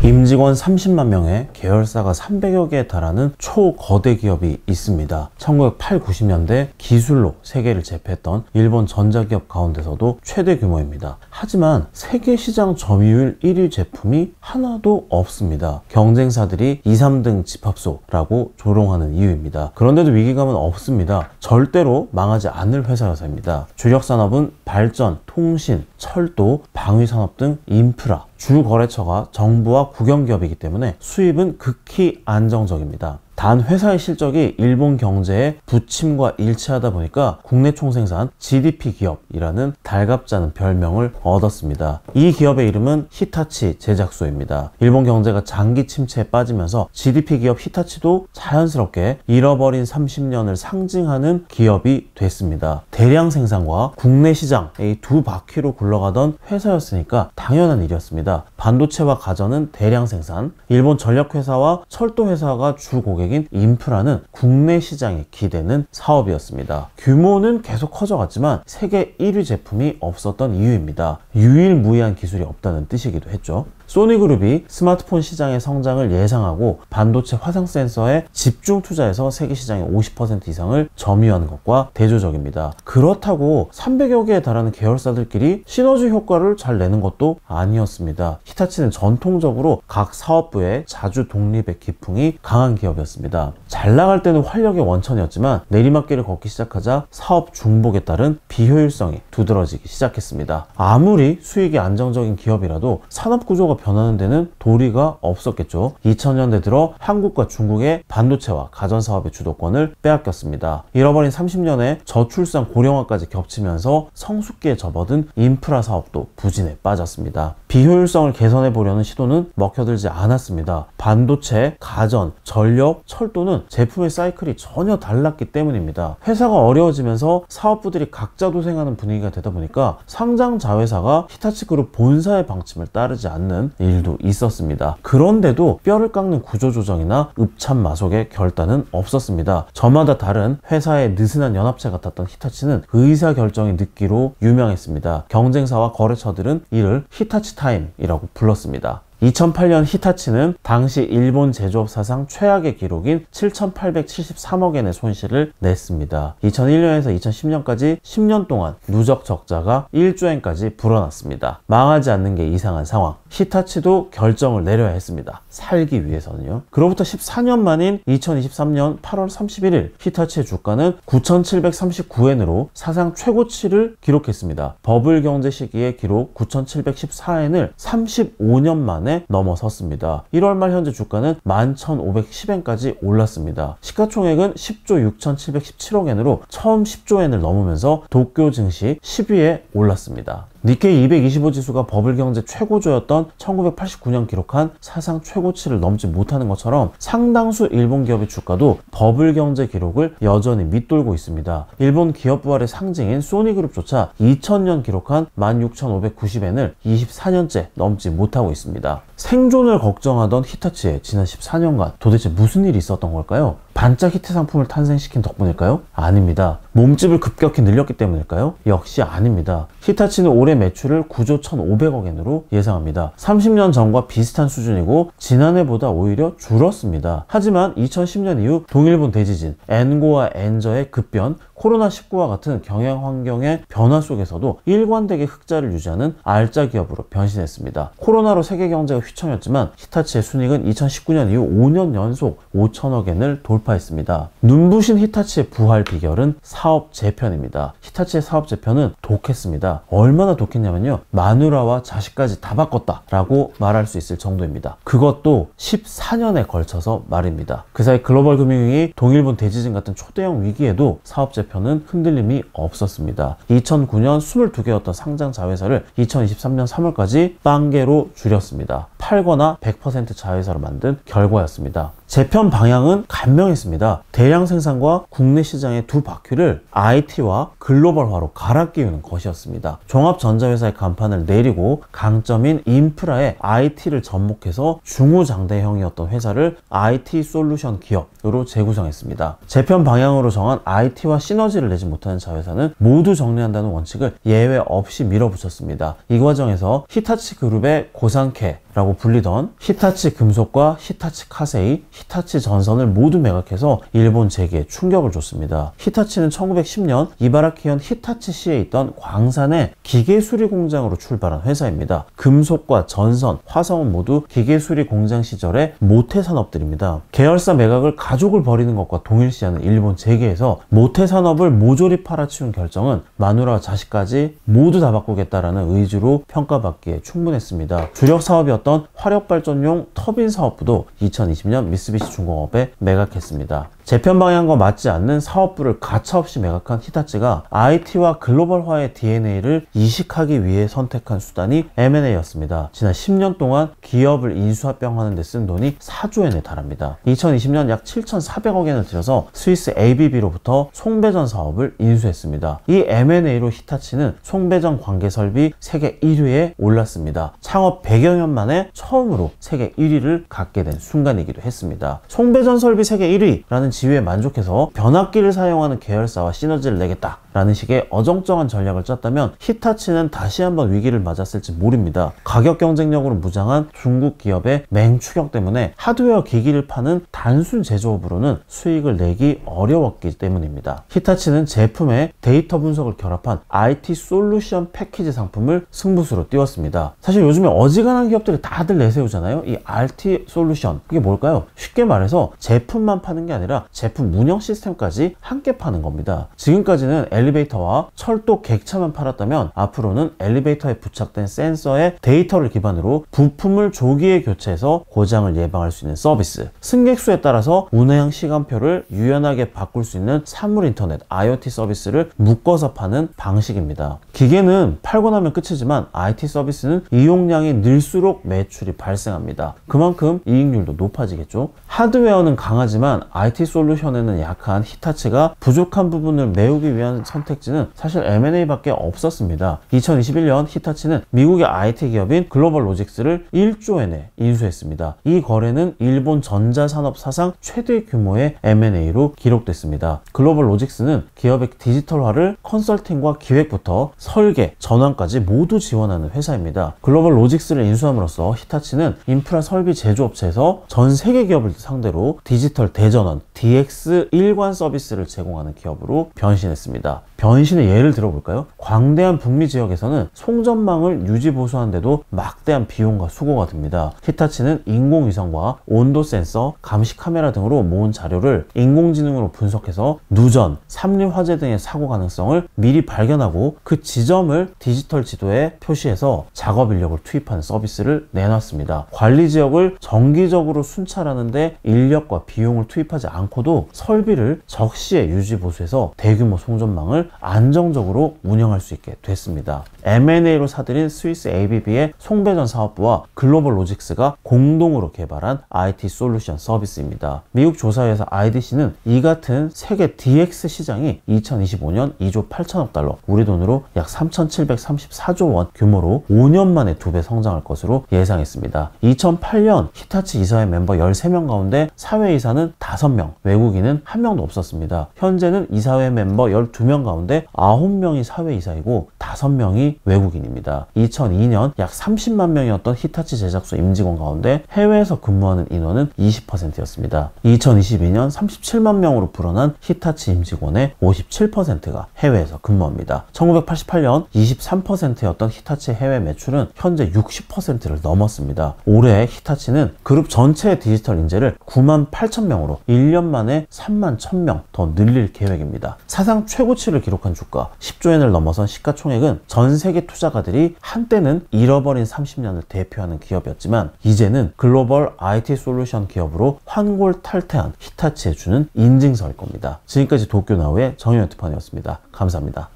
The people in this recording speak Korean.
임직원 30만 명에 계열사가 300여 개에 달하는 초거대 기업이 있습니다. 1980, 90년대 기술로 세계를 제패했던 일본 전자기업 가운데서도 최대 규모입니다. 하지만 세계 시장 점유율 1위 제품이 하나도 없습니다. 경쟁사들이 2, 3등 집합소라고 조롱하는 이유입니다. 그런데도 위기감은 없습니다. 절대로 망하지 않을 회사여서입니다. 주력 산업은 발전, 통신, 철도, 방위산업 등 인프라, 주 거래처가 정부와 국영기업이기 때문에 수입은 극히 안정적입니다. 단 회사의 실적이 일본 경제의 부침과 일치하다 보니까 국내 총생산 GDP 기업이라는 달갑지 않은 별명을 얻었습니다. 이 기업의 이름은 히타치 제작소입니다. 일본 경제가 장기 침체에 빠지면서 GDP 기업 히타치도 자연스럽게 잃어버린 30년을 상징하는 기업이 됐습니다. 대량 생산과 국내 시장 이 두 바퀴로 굴러가던 회사였으니까 당연한 일이었습니다. 반도체와 가전은 대량 생산, 일본 전력회사와 철도회사가 주 고객인 인프라는 국내 시장에 기대는 사업이었습니다. 규모는 계속 커져갔지만 세계 1위 제품이 없었던 이유입니다. 유일무이한 기술이 없다는 뜻이기도 했죠. 소니그룹이 스마트폰 시장의 성장을 예상하고 반도체 화상 센서에 집중 투자해서 세계 시장의 50% 이상을 점유하는 것과 대조적입니다. 그렇다고 300여 개에 달하는 계열사들끼리 시너지 효과를 잘 내는 것도 아니었습니다. 히타치는 전통적으로 각 사업부의 자주 독립의 기풍이 강한 기업이었습니다. 잘 나갈 때는 활력의 원천이었지만 내리막길을 걷기 시작하자 사업 중복에 따른 비효율성이 두드러지기 시작했습니다. 아무리 수익이 안정적인 기업이라도 산업 구조가 변하는 데는 도리가 없었겠죠. 2000년대 들어 한국과 중국의 반도체와 가전 사업의 주도권을 빼앗겼습니다. 잃어버린 30년의 저출산 고령화까지 겹치면서 성숙기에 접어든 인프라 사업도 부진에 빠졌습니다. 비효율성을 개선해 보려는 시도는 먹혀들지 않았습니다. 반도체, 가전, 전력, 철도는 제품의 사이클이 전혀 달랐기 때문입니다. 회사가 어려워지면서 사업부들이 각자 도생하는 분위기가 되다 보니까 상장 자회사가 히타치그룹 본사의 방침을 따르지 않는 일도 있었습니다. 그런데도 뼈를 깎는 구조조정이나 읍참마속의 결단은 없었습니다. 저마다 다른 회사의 느슨한 연합체 같았던 히타치는 의사결정이 늦기로 유명했습니다. 경쟁사와 거래처들은 이를 히타치 타임이라고 불렀습니다. 2008년 히타치는 당시 일본 제조업 사상 최악의 기록인 7,873억엔의 손실을 냈습니다. 2001년에서 2010년까지 10년 동안 누적 적자가 1조엔까지 불어났습니다. 망하지 않는 게 이상한 상황. 히타치도 결정을 내려야 했습니다. 살기 위해서는요. 그로부터 14년 만인 2023년 8월 31일 히타치의 주가는 9,739엔으로 사상 최고치를 기록했습니다. 버블 경제 시기의 기록 9,714엔을 35년 만에 넘어섰습니다. 1월 말 현재 주가는 11,510엔까지 올랐습니다. 시가총액은 10조 6,717억엔으로 처음 10조엔을 넘으면서 도쿄 증시 10위에 올랐습니다. 니케이 225 지수가 버블 경제 최고조였던 1989년 기록한 사상 최고치를 넘지 못하는 것처럼 상당수 일본 기업의 주가도 버블 경제 기록을 여전히 밑돌고 있습니다. 일본 기업 부활의 상징인 소니그룹조차 2000년 기록한 16,590엔을 24년째 넘지 못하고 있습니다. 생존을 걱정하던 히타치의 지난 14년간 도대체 무슨 일이 있었던 걸까요? 반짝 히트 상품을 탄생시킨 덕분일까요? 아닙니다. 몸집을 급격히 늘렸기 때문일까요? 역시 아닙니다. 히타치는 올해 매출을 9조 1,500억엔으로 예상합니다. 30년 전과 비슷한 수준이고 지난해보다 오히려 줄었습니다. 하지만 2010년 이후 동일본 대지진, 엔고와 엔저의 급변, 코로나19와 같은 경영 환경의 변화 속에서도 일관되게 흑자를 유지하는 알짜 기업으로 변신했습니다. 코로나로 세계 경제가 휘청였지만 히타치의 순이익은 2019년 이후 5년 연속 5천억엔을 돌파했습니다. 눈부신 히타치의 부활 비결은 사업 재편입니다. 히타치의 사업 재편은 독했습니다. 얼마나 독했냐면요, 마누라와 자식까지 다 바꿨다 라고 말할 수 있을 정도입니다. 그것도 14년에 걸쳐서 말입니다. 그 사이 글로벌 금융위기, 동일본 대지진 같은 초대형 위기에도 사업 재편은 흔들림이 없었습니다. 2009년 22개였던 상장 자회사를 2023년 3월까지 빵개로 줄였습니다. 팔거나 100% 자회사로 만든 결과였습니다. 재편 방향은 간명했습니다. 대량 생산과 국내 시장의 두 바퀴를 IT와 글로벌화로 갈아 끼우는 것이었습니다. 종합전자회사의 간판을 내리고 강점인 인프라에 IT를 접목해서 중후장대형이었던 회사를 IT 솔루션 기업으로 재구성했습니다. 재편 방향으로 정한 IT와 시너지를 내지 못하는 자회사는 모두 정리한다는 원칙을 예외 없이 밀어붙였습니다. 이 과정에서 히타치 그룹의 고산케라고 불리던 히타치 금속과 히타치 카세이, 히타치 전선을 모두 매각해서 일본 재계에 충격을 줬습니다. 히타치는 1910년 이바라키현 히타치시에 있던 광산의 기계수리 공장으로 출발한 회사입니다. 금속과 전선, 화성은 모두 기계수리 공장 시절의 모태 산업들입니다. 계열사 매각을 가족을 버리는 것과 동일시하는 일본 재계에서 모태 산업을 모조리 팔아치운 결정은 마누라와 자식까지 모두 다 바꾸겠다라는 의지로 평가받기에 충분했습니다. 주력 사업이었던 화력발전용 터빈 사업부도 2020년 미쓰비시 중공업에 매각했습니다. 재편 방향과 맞지 않는 사업부를 가차없이 매각한 히타치가 IT와 글로벌화의 DNA를 이식하기 위해 선택한 수단이 M&A였습니다. 지난 10년 동안 기업을 인수합병하는 데 쓴 돈이 4조 엔에 달합니다. 2020년 약 7,400억 엔을 들여서 스위스 ABB로부터 송배전 사업을 인수했습니다. 이 M&A로 히타치는 송배전 관계 설비 세계 1위에 올랐습니다. 창업 100여 년 만에 처음으로 세계 1위를 갖게 된 순간이기도 했습니다. 송배전 설비 세계 1위라는 지위에 만족해서 변압기를 사용하는 계열사와 시너지를 내겠다라는 식의 어정쩡한 전략을 짰다면 히타치는 다시 한번 위기를 맞았을지 모릅니다. 가격 경쟁력으로 무장한 중국 기업의 맹추격 때문에 하드웨어 기기를 파는 단순 제조업으로는 수익을 내기 어려웠기 때문입니다. 히타치는 제품에 데이터 분석을 결합한 IT 솔루션 패키지 상품을 승부수로 띄웠습니다. 사실 요즘에 어지간한 기업들이 다들 내세우잖아요. 이 IT 솔루션, 그게 뭘까요? 쉽게 말해서 제품만 파는 게 아니라 제품 운영 시스템까지 함께 파는 겁니다. 지금까지는 엘리베이터와 철도 객차만 팔았다면 앞으로는 엘리베이터에 부착된 센서의 데이터를 기반으로 부품을 조기에 교체해서 고장을 예방할 수 있는 서비스, 승객 수에 따라서 운행 시간표를 유연하게 바꿀 수 있는 사물 인터넷 IoT 서비스를 묶어서 파는 방식입니다. 기계는 팔고 나면 끝이지만 IT 서비스는 이용량이 늘수록 매출이 발생합니다. 그만큼 이익률도 높아지겠죠. 하드웨어는 강하지만 IT 솔루션에는 약한 히타치가 부족한 부분을 메우기 위한 선택지는 사실 M&A밖에 없었습니다. 2021년 히타치는 미국의 IT 기업인 글로벌 로직스를 1조 엔에 인수했습니다. 이 거래는 일본 전자산업 사상 최대 규모의 M&A로 기록됐습니다. 글로벌 로직스는 기업의 디지털화를 컨설팅과 기획부터 설계, 전환까지 모두 지원하는 회사입니다. 글로벌 로직스를 인수함으로써 히타치는 인프라 설비 제조업체에서 전 세계 기업을 상대로 디지털 대전원 DX 일관 서비스를 제공하는 기업으로 변신했습니다. 변신의 예를 들어볼까요? 광대한 북미 지역에서는 송전망을 유지 보수하는데도 막대한 비용과 수고가 듭니다. 히타치는 인공위성과 온도 센서, 감시 카메라 등으로 모은 자료를 인공지능으로 분석해서 누전, 삼림 화재 등의 사고 가능성을 미리 발견하고 그 지점을 디지털 지도에 표시해서 작업 인력을 투입하는 서비스를 내놨습니다. 관리 지역을 정기적으로 순찰하는데 인력과 비용을 투입하지 않고도 설비를 적시에 유지 보수해서 대규모 송전망을 안정적으로 운영할 수 있게 됐습니다. M&A로 사들인 스위스 ABB의 송배전 사업부와 글로벌 로직스가 공동으로 개발한 IT 솔루션 서비스입니다. 미국 조사회사 IDC는 이 같은 세계 DX 시장이 2025년 2조 8천억 달러, 우리 돈으로 약 3,734조 원 규모로 5년 만에 2배 성장할 것으로 예상했습니다. 2008년 히타치 이사회 멤버 13명 가운데 사회이사는 5명, 외국인은 1명도 없었습니다. 현재는 이사회 멤버 12명 가운데 9명이 사회이사이고 5명이 외국인입니다. 2002년 약 30만 명이었던 히타치 제작소 임직원 가운데 해외에서 근무하는 인원은 20%였습니다. 2022년 37만 명으로 불어난 히타치 임직원의 57%가 해외에서 근무합니다. 1988년 23%였던 히타치 해외 매출은 현재 60%를 넘었습니다. 올해 히타치는 그룹 전체의 디지털 인재를 9만 8천 명으로 1년 만에 3만 1,000명 더 늘릴 계획입니다. 사상 최고치를 기록한 주가 10조 엔을 넘어선 시가총액은 전 세계 투자가들이 한때는 잃어버린 30년을 대표하는 기업이었지만 이제는 글로벌 IT 솔루션 기업으로 환골탈태한 히타치에 주는 인증서일 겁니다. 지금까지 도쿄나우의 정의연 특파원이었습니다. 감사합니다.